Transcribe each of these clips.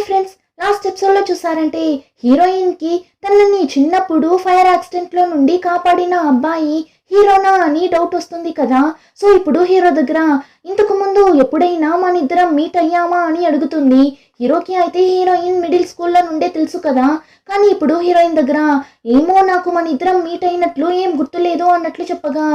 Friends, last episode లో చూసారంటే heroine కి తనని చిన్నప్పుడు ఫైర్ యాక్సిడెంట్ లో నుండి కాపాడిన అబ్బాయి హీరోనా అని డౌట్ వస్తుంది కదా. సో ఇప్పుడు హీరో దగ్గర ఇంతకు ముందు ఎప్పుడైనా మన ఇద్దరం మీట్ అయ్యామా అని అడుగుతుంది. హీరోకి అయితే హీరోయిన్ మిడిల్ స్కూల్లో నుండే తెలుసు కదా, కానీ ఇప్పుడు హీరోయిన్ దగ్గర ఏమో నాకు మన ఇద్దరం మీట్ అయినట్లు ఏం గుర్తులేదు అన్నట్లు చెప్పగా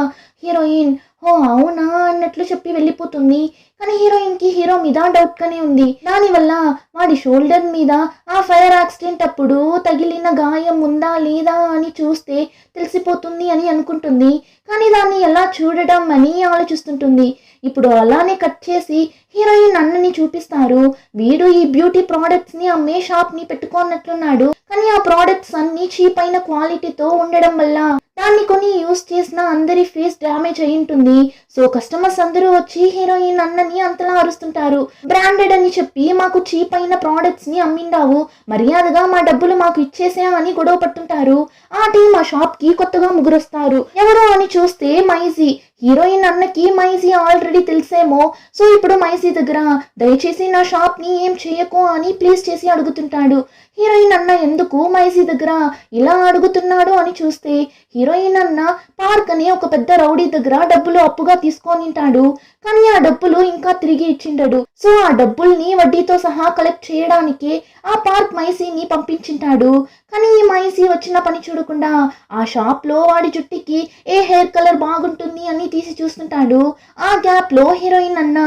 హీరోయిన్ ఓ అవునా అన్నట్లు చెప్పి వెళ్ళిపోతుంది. కానీ హీరోయిన్ కి హీరో మీద డౌట్ గానే ఉంది. దానివల్ల వాడి షోల్డర్ మీద ఆ ఫైర్ యాక్సిడెంట్ అప్పుడు తగిలిన గాయం ఉందా లేదా అని చూస్తే తెలిసిపోతుంది అని అనుకుంటుంది. కానీ దాన్ని ఎలా చూడడం అని ఆలోచిస్తుంటుంది. ఇప్పుడు అలానే కట్ చేసి హీరోయిన్ అన్నని చూపిస్తారు. వీడు ఈ బ్యూటీ ప్రోడక్ట్స్ ని అమ్మే షాప్ ని పెట్టుకున్నట్లున్నాడు. కానీ ఆ ప్రోడక్ట్స్ అన్ని చీప్ అయిన క్వాలిటీతో ఉండడం వల్ల దాన్ని కొని యూస్ చేసిన అందరి ఫేస్ డ్యామేజ్ అయి ఉంటుంది. సో కస్టమర్స్ అందరూ వచ్చి హీరోయిన్ అన్నని అంతలా అరుస్తుంటారు. బ్రాండెడ్ అని చెప్పి మాకు చీప్ అయిన ప్రోడక్ట్స్ ని అమ్మిండావు, మర్యాదగా మా డబ్బులు మాకు ఇచ్చేసా అని గొడవ పట్టుంటారు. ఆ టీం ఆ షాప్ కి కొత్తగా ముగ్గురొస్తారు. ఎవరు అని చూస్తే మైజీ. హీరోయిన్ అన్నకి మైజీ ఆల్రెడీ తెలిసేమో. సో ఇప్పుడు మైజీ దగ్గర దయచేసి నా షాప్ ని ఏం చేయకు అని ప్లీజ్ చేసి అడుగుతుంటాడు. హీరోయిన్ అన్న ఎందుకు మైజీ దగ్గర ఇలా అడుగుతున్నాడు అని చూస్తే హీరోయిన్ అన్న పార్క్ అనే ఒక పెద్ద రౌడీ దగ్గర డబ్బులు అప్పుగా తీసుకొనింటాడు. కానీ ఆ డబ్బులు ఇంకా తిరిగి ఇచ్చింటాడు. సో ఆ డబ్బుల్ని వడ్డీతో సహా కలెక్ట్ చేయడానికి ఆ పార్క్ మైసీని పంపించింటాడు. కానీ ఈ మైసీ వచ్చిన పని చూడకుండా ఆ షాప్ లో వాడి జుట్టుకి ఏ హెయిర్ కలర్ బాగుంటుంది అని తీసి చూస్తుంటాడు. ఆ గ్యాప్ లో హీరోయిన్ అన్న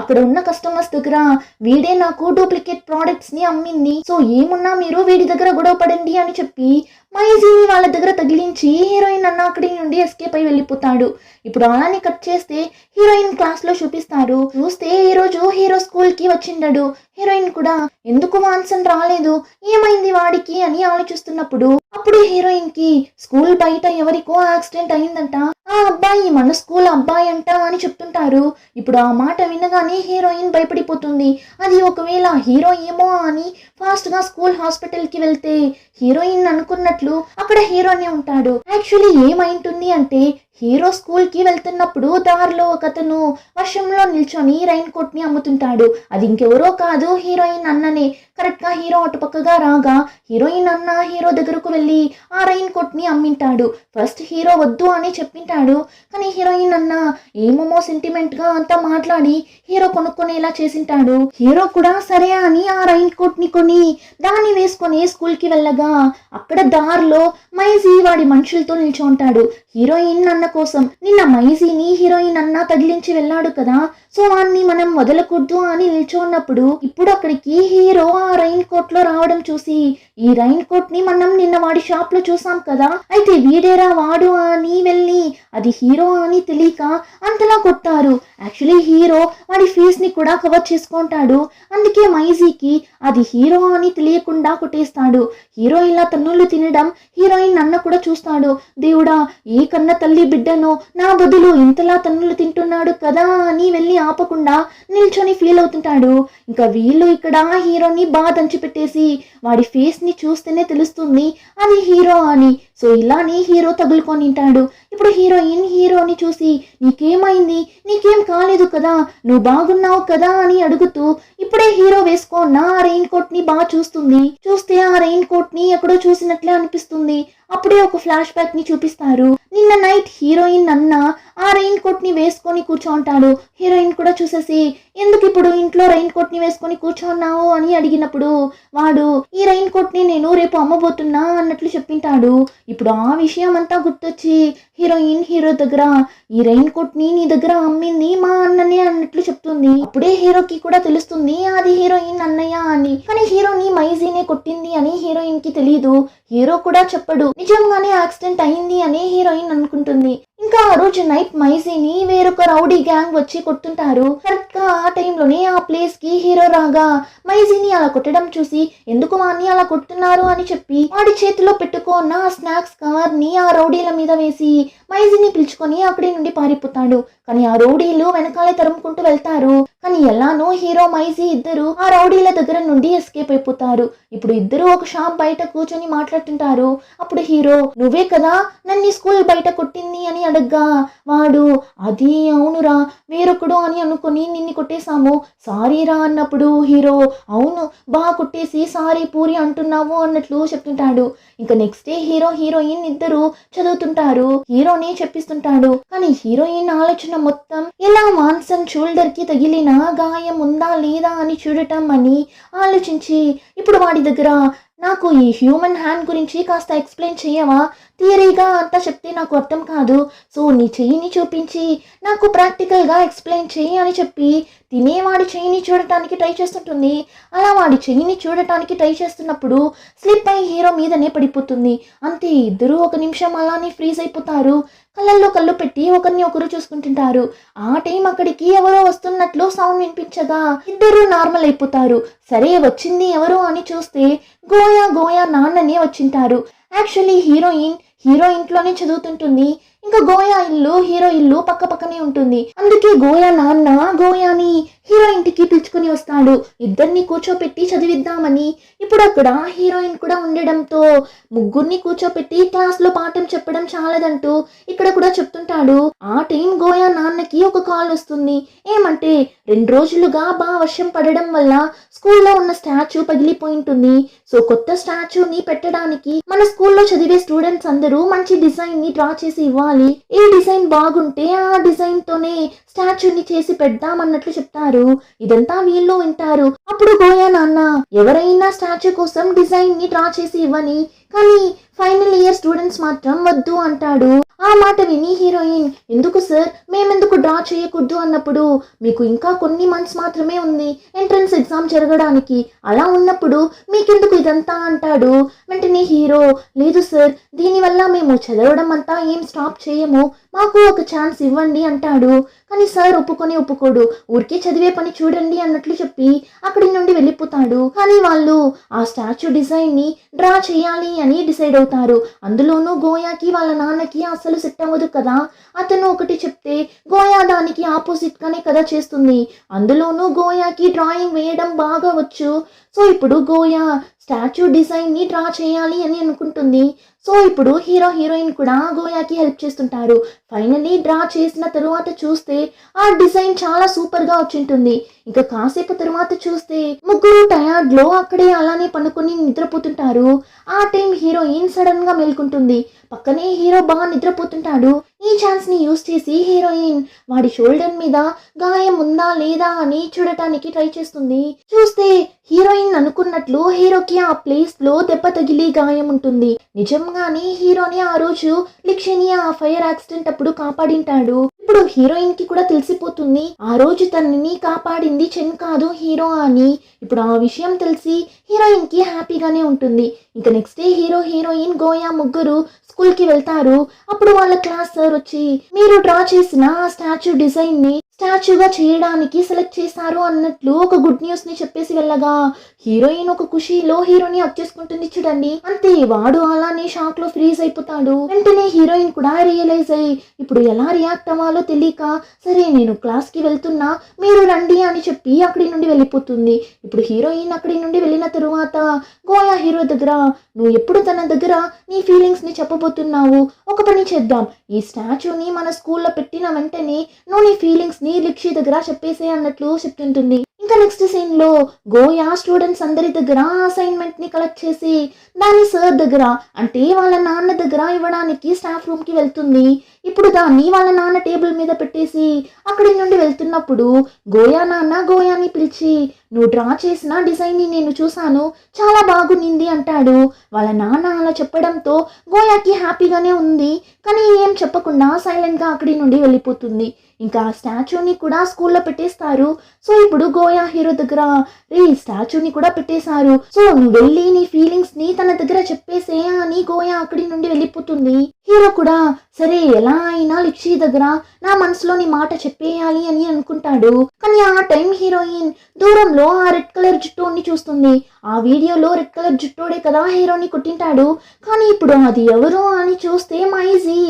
అక్కడ ఉన్న కస్టమర్స్ దగ్గర వీడే నాకు డూప్లికేట్ ప్రోడక్ట్స్ ని అమ్మింది, సో ఏమున్నా మీరు వీడి దగ్గర గొడవ పడండి అని చెప్పి మైజీని వాళ్ళ దగ్గర తగిలించి హీరోయిన్ అన్న అక్కడి నుండి ఎస్కేప్ అయి వెళ్ళిపోతాడు. ఇప్పుడు అలానే కట్ చేస్తే హీరోయిన్ క్లాస్ లో చూపిస్తారు. చూస్తే ఈ రోజు హీరో స్కూల్ కి వచ్చిండడు. హీరోయిన్ కూడా ఎందుకు వాన్సన్ రాలేదు, ఏమైంది వాడికి అని ఆలోచిస్తున్నప్పుడు అప్పుడు హీరోయిన్ కి స్కూల్ బయట ఎవరికో యాక్సిడెంట్ అయిందంట, ఆ అబ్బాయి మన స్కూల్ అబ్బాయి అంట అని చెప్తుంటారు. ఇప్పుడు ఆ మాట వినగానే హీరోయిన్ భయపడిపోతుంది. అది ఒకవేళ హీరో ఏమో అని ఫాస్ట్ గా స్కూల్ హాస్పిటల్ కి వెళ్తే హీరోయిన్ అనుకున్నట్లు అక్కడ హీరోనే ఉంటాడు. యాక్చువల్లీ ఏమైంటుంది అంటే హీరో స్కూల్ కి వెళ్తున్నప్పుడు దారిలో ఒక అతను వర్షంలో నిల్చొని రైన్ కోట్ ని అమ్ముతుంటాడు. అది ఇంకెవరో కాదు, హీరోయిన్ అన్ననే. కరెక్ట్ గా హీరో అటు పక్కగా రాగా హీరోయిన్ అన్న హీరో దగ్గరకు వెళ్ళి ఆ రైన్ కోట్ ని అమ్మింటాడు. ఫస్ట్ హీరో వద్దు అని చెప్పింటాడు, కానీ హీరోయిన్ అన్న ఏమోమో సెంటిమెంట్ గా అంతా మాట్లాడి హీరో కొనుక్కునేలా చేసింటాడు. హీరో కూడా సరే అని ఆ రైన్ కోట్ ని కొని దాన్ని వేసుకొని స్కూల్ కి వెళ్ళగా అక్కడ దారిలో మైజీ వాడి మనుషులతో నిల్చో ఉంటాడు. హీరోయిన్ అన్న కోసం నిన్న మైజీని హీరోయిన్ అన్న తగిలించి వెళ్ళాడు కదా, సో వాన్ని మనం వదలకూడదు అని నిల్చో ఉన్నప్పుడు ఇప్పుడు అక్కడికి హీరో ఆ రైన్ కోట్ లో రావడం చూసి ఈ రైన్ కోట్ ని మనం నిన్న వాడి షాప్ లో చూసాం కదా, అయితే వీడేరా వాడు అని వెళ్ళి అది హీరో అని తెలియక అంతలా కొట్టారు. యాక్చువల్లీ హీరో వాడి ఫేస్ ని కూడా కవర్ చేసుకుంటాడు. అందుకే మైజీకి అది హీరో అని తెలియకుండా కొట్టేస్తాడు. హీరో ఇలా తన్నులు తినడం హీరోయిన్ అన్న కూడా చూస్తాడు. దేవుడా, ఏ కన్న తల్లి బిడ్డనో నా బదులు ఇంతలా తన్నులు తింటున్నాడు కదా అని వెళ్ళి ఆపకుండా నిల్చొని ఫీల్ అవుతుంటాడు. ఇంకా వీళ్ళు ఇక్కడ హీరోని బాగా దంచి పెట్టేసి వాడి ఫేస్ ని చూస్తేనే తెలుస్తుంది అది హీరో అని. సో ఇలానే హీరో తగులుకొనింటాడు. ఇప్పుడు హీరోయిన్ హీరోని చూసి నీకేమైంది, నీకేం కాలేదు కదా, నువ్వు బాగున్నావు కదా అని అడుగుతూ ఇప్పుడే హీరో వేసుకున్న ఆ రెయిన్ కోట్ ని బాగా చూస్తుంది. చూస్తే ఆ రెయిన్ కోట్ ని ఎక్కడో చూసినట్లే అనిపిస్తుంది. అప్పుడే ఒక ఫ్లాష్ బ్యాక్ ని చూపిస్తారు. నిన్న నైట్ హీరోయిన్ అన్న ఆ రెయిన్ కోట్ ని వేసుకొని కూర్చోంటాడు. హీరోయిన్ కూడా చూసేసి ఎందుకు ఇప్పుడు ఇంట్లో రెయిన్ కోట్ ని వేసుకొని కూర్చోన్నావు అని అడిగినప్పుడు వాడు ఈ రెయిన్ కోట్ ని నేను రేపు అమ్మబోతున్నా అన్నట్లు చెప్పింటాడు. ఇప్పుడు ఆ విషయం అంతా గుర్తొచ్చి హీరోయిన్ హీరో దగ్గర ఈ రెయిన్ కోట్ ని నీ దగ్గర అమ్మింది మా అన్ననే అన్నట్లు చెప్తుంది. అప్పుడే హీరోకి కూడా తెలుస్తుంది అది హీరోయిన్ అన్నయ్య అని. కానీ హీరోని మైజీనే కొట్టింది అని హీరోయిన్ కి తెలియదు. హీరో కూడా చెప్పడు. నిజంగానే యాక్సిడెంట్ అయింది అని హీరోయిన్ అనుకుంటుంది. ఇంకా ఆ రోజు నైట్ మైజీని వేరొక రౌడీ గ్యాంగ్ వచ్చి కొట్టుంటారు. కరెక్ట్ గా ఆ టైంలోనే ఆ ప్లేస్ కి హీరో రాగా మైజీని అలా కొట్టడం చూసి ఎందుకు వాడిని అలా కొట్టున్నారు అని చెప్పి వాడి చేతిలో పెట్టుకున్న స్నాక్స్ కవర్ ని ఆ రౌడీల మీద వేసి మైజీని పిలుచుకొని అక్కడి నుండి పారిపోతాడు. కానీ ఆ రౌడీలు వెనకాలే తరుముకుంటూ వెళ్తారు. కానీ ఎలానో హీరో మైజీ ఇద్దరు ఆ రౌడీల దగ్గర నుండి ఎస్కేప్ అయిపోతారు. ఇప్పుడు ఇద్దరు ఒక షాప్ బయట కూర్చొని మాట్లాడుతుంటారు. అప్పుడు హీరో నువ్వే కదా నన్ను స్కూల్ బయట కొట్టింది అని అడగ్గా వాడు అది అవునురా వేరొకడు అని అనుకుని నిన్ను కొట్టేశాము సారీ రా అన్నప్పుడు హీరో అవును బాగా కొట్టేసి సారీ పూరి అంటున్నావు అన్నట్లు చెప్తుంటాడు. ఇంకా నెక్స్ట్ డే హీరో హీరోయిన్ ఇద్దరు చదువుతుంటారు. హీరోని చెప్పిస్తుంటాడు. కానీ హీరోయిన్ ఆలోచన మొత్తం ఎలా మాన్సన్ షోల్డర్ కి తగిలిన గాయం ఉందా లేదా అని చూడటం అని ఆలోచించి ఇప్పుడు వాడి దగ్గర నాకు ఈ హ్యూమన్ హ్యాండ్ గురించి కాస్త ఎక్స్ప్లెయిన్ చేయవా థియరీగా అంతా చెప్తే నాకు అర్థం కాదు సో నీ చెయ్యిని చూపించి నాకు ప్రాక్టికల్గా ఎక్స్ప్లెయిన్ చెయ్యి అని చెప్పి తినేవాడి చెయ్యిని చూడటానికి ట్రై చేస్తుంటుంది. అలా వాడి చెయ్యిని చూడటానికి ట్రై చేస్తున్నప్పుడు స్లిప్ అయి హీరో మీదనే పడిపోతుంది. అంతే ఇద్దరు ఒక నిమిషం అలానే ఫ్రీజ్ అయిపోతారు. కళ్ళల్లో కళ్ళు పెట్టి ఒకరిని ఒకరు చూసుకుంటుంటారు. ఆ టైం అక్కడికి ఎవరో వస్తున్నట్లు సౌండ్ వినిపించగా ఇద్దరు నార్మల్ అయిపోతారు. సరే వచ్చింది ఎవరు అని చూస్తే గోయా గోయా నాన్ననే వచ్చింటారు. యాక్చువల్లీ హీరో ఇంట్లోనే చదువుతుంటుంది. ఇంకా గోయా ఇల్లు హీరో ఇల్లు పక్క పక్కనే ఉంటుంది. అందుకే గోయా నాన్న గోయాని హీరో ఇంటికి పిలుచుకొని వస్తాడు ఇద్దరిని కూర్చోపెట్టి చదివిద్దామని. ఇప్పుడు అక్కడ హీరోయిన్ కూడా ఉండడంతో ముగ్గురిని కూర్చోపెట్టి క్లాస్ లో పాఠం చెప్పడం చాలదంటూ ఇక్కడ కూడా చెప్తుంటాడు. ఆ టైం గోయా నాన్నకి ఒక కాల్ వస్తుంది. ఏమంటే 2 రోజులుగా బాగా వర్షం పడడం వల్ల స్కూల్లో ఉన్న స్టాచ్యూ పగిలిపోయింటుంది. సో కొత్త స్టాచ్యూని పెట్టడానికి మన స్కూల్లో చదివే స్టూడెంట్స్ అందరూ మంచి డిజైన్ ని డ్రా చేసి ఇవ్వాలి. ఏ డిజైన్ బాగుంటే ఆ డిజైన్ తోనే స్టాచ్యూని చేసి పెడదామన్నట్లు చెప్తారు. ఇదంతా వీళ్ళు వింటారు. అప్పుడు గోయా నాన్న ఎవరైనా స్టాచ్యూ కోసం డిజైన్ ని డ్రా చేసి ఇవ్వని కానీ ఫైనల్ ఇయర్ స్టూడెంట్స్ మాత్రం వద్దు అంటాడు. ఆ మాట విని హీరోయిన్ ఎందుకు సార్ మేమెందుకు డ్రా చేయకూడదు అన్నప్పుడు మీకు ఇంకా కొన్ని మంత్స్ మాత్రమే ఉంది ఎంట్రన్స్ ఎగ్జామ్ జరగడానికి అలా ఉన్నప్పుడు మీకెందుకు ఇదంతా అంటాడు. వెంటనే హీరో లేదు సార్ దీనివల్ల మేము చదవడం అంతా ఏం స్టాప్ చేయము మాకు ఒక ఛాన్స్ ఇవ్వండి అంటాడు. కానీ సార్ ఒప్పుకోడు ఊరికే చదివే పని చూడండి అన్నట్లు చెప్పి అక్కడి నుండి వెళ్ళిపోతాడు. కానీ వాళ్ళు ఆ స్టాచ్యూ డిజైన్ ని డ్రా చేయాలి అని డిసైడ్ అవుతారు. అందులోనూ గోయాకి వాళ్ళ నాన్నకి అసలు సెట్ అవ్వదు కదా. అతను ఒకటి చెప్తే గోయా దానికి ఆపోజిట్ గానే కదా చేస్తుంది. అందులోనూ గోయాకి డ్రాయింగ్ వేయడం బాగా వచ్చు. సో ఇప్పుడు గోయా స్టాచ్యూ డిజైన్ ని డ్రా చేయాలి అని అనుకుంటుంది. సో ఇప్పుడు హీరో హీరోయిన్ కూడా గోయాకి హెల్ప్ చేస్తుంటారు. ఫైనలీ డ్రా చేసిన తరువాత చూస్తే ఆ డిజైన్ చాలా సూపర్ గా వచ్చింటుంది. ఇంకా కాసేపు తరువాత చూస్తే ముగ్గురు టయర్డ్ లో అక్కడే అలానే పనుకొని నిద్రపోతుంటారు. ఆ టైం హీరోయిన్ సడన్ గా మేల్కుంటుంది. పక్కనే హీరో బాగా నిద్రపోతుంటాడు. ఈ ఛాన్స్ ని యూజ్ చేసి హీరోయిన్ వాడి షోల్డర్ మీద గాయం ఉందా లేదా అని చూడటానికి ట్రై చేస్తుంది. చూస్తే హీరోయిన్ అనుకున్నట్లు హీరోకి ఆ ప్లేస్ లో దెబ్బ తగిలి గాయం ఉంటుంది. నిజంగానే హీరోని ఆ రోజు లిక్షిని ఆ ఫైర్ యాక్సిడెంట్ అప్పుడు కాపాడింటాడు. ఇప్పుడు హీరోయిన్ కి కూడా తెలిసిపోతుంది ఆ రోజు తనని కాపాడింది చెన్ కాదు హీరో అని. ఇప్పుడు ఆ విషయం తెలిసి హీరోయిన్ కి హ్యాపీగానే ఉంటుంది. ఇంకా next day hero heroine Goa ముగ్గురు స్కూల్ కి వెళ్తారు. అప్పుడు వాళ్ళ క్లాస్ సార్ వచ్చి మీరు డ్రా చేసిన ఆ స్టాచ్యూ డిజైన్ ని స్టాచ్యూగా చేయడానికి సెలెక్ట్ చేశారు అన్నట్లు ఒక గుడ్ న్యూస్ ని చెప్పేసి వెళ్ళగా హీరోయిన్ ఒక ఖుషీలో హీరోని హక్ చేసుకుంటుంది చూడండి. అంతే వాడు అలానే షాక్ లో ఫ్రీజ్ అయిపోతాడు. వెంటనే హీరోయిన్ కూడా రియలైజ్ అయ్యి ఇప్పుడు ఎలా రియాక్ట్ అవ్వాలో తెలియక సరే నేను క్లాస్ కి వెళ్తున్నా మీరు రండి అని చెప్పి అక్కడి నుండి వెళ్ళిపోతుంది. ఇప్పుడు హీరోయిన్ అక్కడి నుండి వెళ్ళిన తరువాత గోయా హీరో దగ్గర నువ్వు ఎప్పుడు తన దగ్గర నీ ఫీలింగ్స్ ని చెప్పబోతున్నావు ఒక పని చేద్దాం ఈ స్టాచ్యూని మన స్కూల్లో పెట్టిన వెంటనే నువ్వు నీ ఫీలింగ్స్ ని లిక్షి దగ్గర చెప్పేసే అన్నట్లు చెప్తుంటుంది. ఇంకా నెక్స్ట్ సీన్ లో గోయా స్టూడెంట్స్ అందరి దగ్గర అసైన్మెంట్ ని కలెక్ట్ చేసి దాన్ని సార్ దగ్గర అంటే వాళ్ళ నాన్న దగ్గర ఇవ్వడానికి స్టాఫ్ రూమ్ కి వెళ్తుంది. ఇప్పుడు దాన్ని వాళ్ళ నాన్న టేబుల్ మీద పెట్టేసి అక్కడి నుండి వెళ్తున్నప్పుడు గోయా నాన్న గోయాని పిలిచి నువ్వు డ్రా చేసిన డిజైన్ ని నేను చూశాను చాలా బాగుంది అంటాడు. వాళ్ళ నాన్న అలా చెప్పడంతో గోయాకి హ్యాపీగానే ఉంది. కానీ ఏం చెప్పకుండా సైలెంట్ గా అక్కడి నుండి వెళ్ళిపోతుంది. ఇంకా స్టాచ్యూని కూడా స్కూల్లో పెట్టేస్తారు. సో ఇప్పుడు గోయా హీరో దగ్గర రే స్టాచ్యూని కూడా పెట్టేశారు సో నువ్వు వెళ్ళి నీ ఫీలింగ్స్ ని తన దగ్గర చెప్పేసే అని గోయా అక్కడి నుండి వెళ్ళిపోతుంది. హీరో కూడా సరే ఎలా అయినా లిక్షి దగ్గర నా మనసులోని మాట చెప్పేయాలి అని అనుకుంటాడు. కానీ ఆ టైం హీరోయిన్ దూరంలో ఆ రెడ్ కలర్ జుట్టుని చూస్తుంది. ఆ వీడియోలో రెడ్ కలర్ జుట్టోడే కదా హీరోని కొట్టింటాడు. కానీ ఇప్పుడు అది ఎవరు అని చూస్తే మైజీ.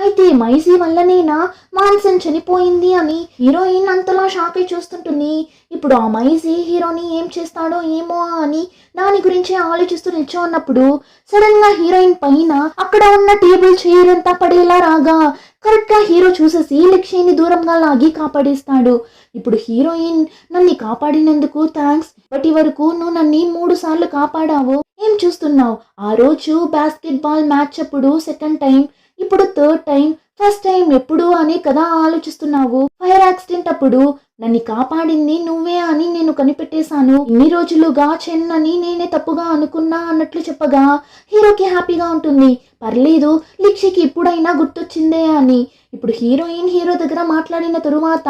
అయితే మైజీ వల్లనేనా మాన్సన్ చనిపోయింది అని హీరోయిన్ అంతలా షాక్ అయి చూస్తుంటుంది. ఇప్పుడు ఆ మైజీ హీరోని ఏం చేస్తాడో ఏమో అని దాని గురించి ఆలోచిస్తూ నిల్చో ఉన్నప్పుడు సడన్ గా హీరోయిన్ పైన అక్కడ ఉన్న టేబుల్ చైర్ అంతా పడేలా రాగా కరెక్ట్ గా హీరో చూసేసి లక్ష్మిని దూరంగా లాగి కాపాడేస్తాడు. ఇప్పుడు హీరోయిన్ నన్ను కాపాడినందుకు థ్యాంక్స్. ఇప్పటి వరకు నువ్వు నన్ను 3 సార్లు కాపాడావు. ఏం చూస్తున్నావు? ఆ రోజు బాస్కెట్ బాల్ మ్యాచ్ అప్పుడు సెకండ్ టైం, ఇప్పుడు థర్డ్ టైం, ఫస్ట్ టైం ఎప్పుడు అని కదా ఆలోచిస్తున్నావు. ఫైర్ యాక్సిడెంట్ అప్పుడు నన్ను కాపాడింది నువ్వే అని నేను కనిపెట్టేశాను. ఇన్ని రోజులుగా చెన్ అని నేనే తప్పుగా అనుకున్నా అన్నట్లు చెప్పగా హీరోకి హ్యాపీగా ఉంటుంది. పర్లేదు, లిక్షికి ఇప్పుడైనా గుర్తొచ్చిందే అని. ఇప్పుడు హీరోయిన్ హీరో దగ్గర మాట్లాడిన తరువాత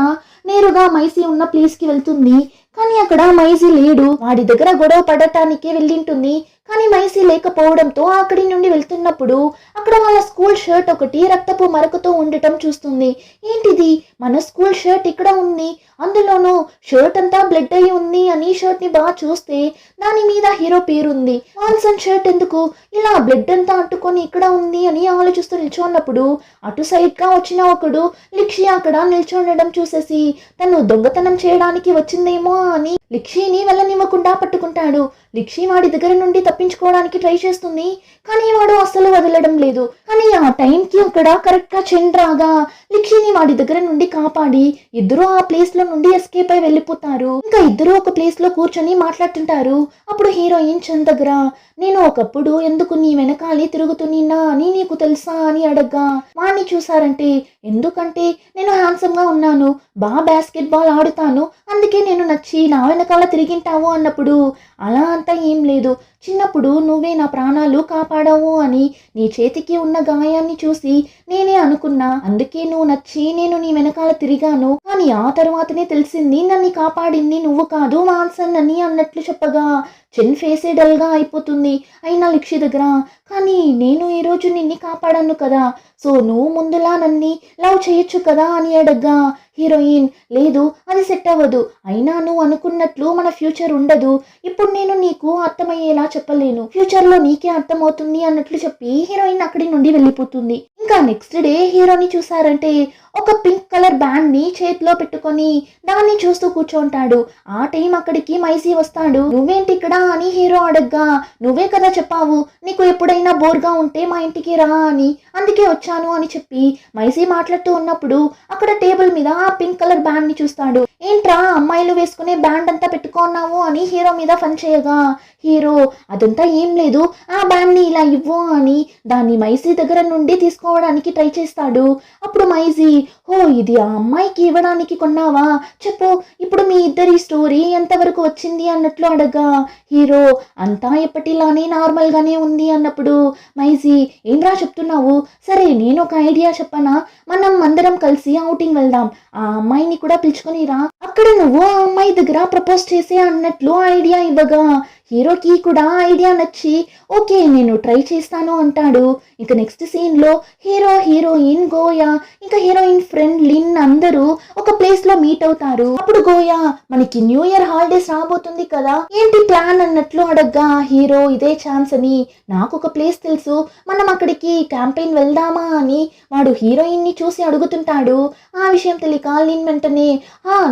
నేరుగా మైసీ ఉన్న ప్లేస్ కి వెళ్తుంది. కానీ అక్కడ మైసీ లేడు. వాడి దగ్గర గొడవ పడటానికే వెళ్ళింటుంది. కానీ మైసీ లేకపోవడంతో అక్కడి నుండి వెళ్తున్నప్పుడు అక్కడ వాళ్ళ స్కూల్ షర్ట్ ఒకటి రక్తపు మరకతో ఉండటం చూస్తుంది. ఏంటిది, మన స్కూల్ షర్ట్ ఇక్కడ ఉంది, అందులోనూ షర్ట్ అంతా బ్లడ్ అయి ఉంది అని షర్ట్ ని బాగా చూస్తే దాని మీద హీరో పేరుంది. మాన్సన్ షర్ట్ ఎందుకు ఇలా బ్లడ్ అంతా అంటుకొని ఇక్కడ ఉంది అని ఆలోచిస్తూ నిల్చోన్నప్పుడు అటు సైడ్ గా వచ్చిన ఒకడు లిక్షి అక్కడ నిల్చోండడం చూసేసి తను దొంగతనం చేయడానికి వచ్చిందేమో అని లిక్షిని వెళ్ళనివ్వకుండా పట్టుకుంటాడు. లిక్షి వాడి దగ్గర నుండి తప్పించుకోవడానికి ట్రై చేస్తుంది. కానీ వాడు అస్సలు వదలడం లేదు. కానీ ఆ టైంకి అక్కడ కరెక్ట్ గా చెన్ రాగా లిక్షిని వాడి దగ్గర నుండి కాపాడి ఇద్దరు ఆ ప్లేస్ లో నుండి ఎస్కేప్ అయి వెళ్ళిపోతారు. ఇంకా ఇద్దరు ఒక ప్లేస్ లో కూర్చొని మాట్లాడుతుంటారు. అప్పుడు హీరోయిన్ చెన్ దగ్గర నేను ఒకప్పుడు ఎందుకు నీ వెనకాలి తిరుగుతున్నా అని నీకు తెలుసా అని అడగ్గా వాణ్ణి చూసారంటే ఎందుకంటే నేను హ్యాండ్సమ్ గా ఉన్నాను, బాగా బాస్కెట్ బాల్ ఆడుతాను, అందుకే నేను నచ్చి నా వెనకాల తిరిగింటావు అన్నప్పుడు అలా అంతా ఏం లేదు, చిన్నప్పుడు నువ్వే నా ప్రాణాలు కాపాడావు అని నీ చేతికి ఉన్న గాయాన్ని చూసి నేనే అనుకున్నా, అందుకే నువ్వు నచ్చి నేను నీ వెనకాల తిరిగాను. కానీ ఆ తర్వాతనే తెలిసింది నన్ను కాపాడింది నువ్వు కాదు మాన్సన్ అని అన్నట్లు చెప్పగా చెన్ ఫేసే డల్ గా అయిపోతుంది. అయినా లిక్షి దగ్గర కానీ నేను ఈరోజు నిన్ను కాపాడాను కదా, సో నువ్వు ముందులా నన్ను లవ్ చేయొచ్చు కదా అని అడగ్గా హీరోయిన్ లేదు, అది సెట్ అవ్వదు, అయినా నువ్వు అనుకున్నట్లు మన ఫ్యూచర్ ఉండదు, ఇప్పుడు నేను నీకు అర్థమయ్యేలా చెప్పలేను, ఫ్యూచర్ లో నీకే అర్థమవుతుంది అన్నట్లు చెప్పి హీరోయిన్ అక్కడి నుండి వెళ్ళిపోతుంది. ఇంకా నెక్స్ట్ డే హీరోని చూసారంటే ఒక పింక్ కలర్ బ్యాండ్ ని చేతిలో పెట్టుకొని దాన్ని చూస్తూ కూర్చోంటాడు. ఆ టైం అక్కడికి మైసీ వస్తాడు. నువ్వేంటి ఇక్కడ అని హీరో అడగ్గా నువ్వే కదా చెప్పావు నీకు ఎప్పుడైనా బోర్గా ఉంటే మా ఇంటికి రా అని, అందుకే వచ్చాను అని చెప్పి మైసీ మాట్లాడుతూ ఉన్నప్పుడు అక్కడ టేబుల్ మీద ఆ పింక్ కలర్ బ్యాండ్ ని చూస్తాడు. ఏంట్రా అమ్మాయిలు వేసుకునే బ్యాండ్ అంతా పెట్టుకున్నావు అని హీరో మీద ఫన్ చేయగా హీరో అదంతా ఏం లేదు, ఆ బ్యాండ్ ని ఇలా ఇవ్వు అని దాన్ని మైసీ దగ్గర నుండి తీసుకోవడానికి ట్రై చేస్తాడు. అప్పుడు మైసీ ఓ ఇది ఆ అమ్మాయికి ఇవ్వడానికి కొన్నావా, చెప్పు ఇప్పుడు మీ ఇద్దరి స్టోరీ ఎంతవరకు వచ్చింది అన్నట్లు అడగా హీరో అంతా ఎప్పటిలానే నార్మల్ గానే ఉంది అన్నప్పుడు మైసీ ఏంట్రా చెప్తున్నావు, సరే నేను ఒక ఐడియా చెప్పనా, మనం అందరం కలిసి ఔటింగ్ వెళ్దాం, ఆ అమ్మాయిని కూడా పిలుచుకొని రా, అక్కడ నువ్వు ఆ అమ్మాయి దగ్గర ప్రపోజ్ చేసే అన్నట్లు ఐడియా ఇవ్వగా హీరోకి కూడా ఐడియా నచ్చి ఓకే నేను ట్రై చేస్తాను అంటాడు. ఇక నెక్స్ట్ సీన్ లో హీరో హీరోయిన్ గోయా ఇంకా హీరోయిన్ ఫ్రెండ్ లిన్ అందరూ ఒక ప్లేస్ లో మీట్ అవుతారు. అప్పుడు గోయా మనకి న్యూ ఇయర్ హాలిడేస్ రాబోతుంది కదా ఏంటి ప్లాన్ అన్నట్లు అడగ్గా హీరో ఇదే ఛాన్స్ అని, నాకు ఒక ప్లేస్ తెలుసు మనం అక్కడికి క్యాంపెయిన్ వెళ్దామా అని వాడు హీరోయిన్ ని చూసి అడుగుతుంటాడు. ఆ విషయం తెలియక లిన్ వెంటనే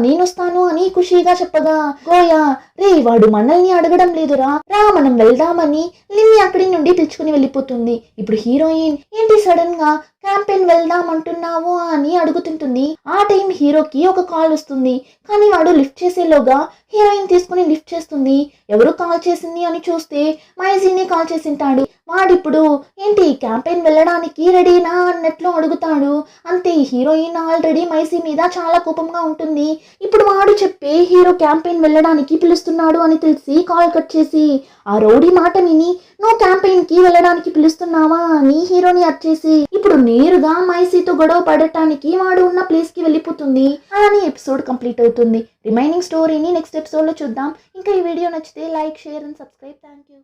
నేను వస్తాను అని ఖుషీగా చెప్పగా గోయా రే వాడు మనల్ని అడగడం లేదురా, రా మనం వెళ్దామని లిన్ని అక్కడి నుండి పిలుచుకుని వెళ్ళిపోతుంది. ఇప్పుడు హీరోయిన్ ఏంటి సడన్ గా క్యాంపెయిన్ వెళ్దాం అంటున్నావు అని అడుగుతుంటుంది. ఆ టైం హీరోకి ఒక కాల్ వస్తుంది. కానీ వాడు లిఫ్ట్ చేసేలోగా హీరోయిన్ తీసుకుని లిఫ్ట్ చేస్తుంది. ఎవరు కాల్ చేసింది అని చూస్తే మైజీని కాల్ చేసింటాడు. వాడిప్పుడు ఏంటి క్యాంపెయిన్ వెళ్ళడానికి రెడీనా అన్నట్లు అడుగుతాడు. అంతే హీరోయిన్ ఆల్రెడీ మైసీ మీద చాలా కోపంగా ఉంటుంది. ఇప్పుడు వాడు చెప్పే హీరో క్యాంపెయిన్ వెళ్ళడానికి పిలుస్తున్నాడు అని తెలిసి కాల్ కట్ చేసి ఆ రౌడీ మాట విని నువ్వు క్యాంపెయిన్ కి వెళ్ళడానికి పిలుస్తున్నావా అని హీరోని అర్చేసి ఇప్పుడు నేరుగా మైసీతో గొడవ పడటానికి వాడు ఉన్న ప్లేస్ కి వెళ్ళిపోతుంది. అని ఎపిసోడ్ కంప్లీట్ అవుతుంది. రిమైనింగ్ స్టోరీని నెక్స్ట్ ఎపిసోడ్ లో చూద్దాం. ఇంకా ఈ వీడియో నచ్చితే like, share and subscribe. Thank you.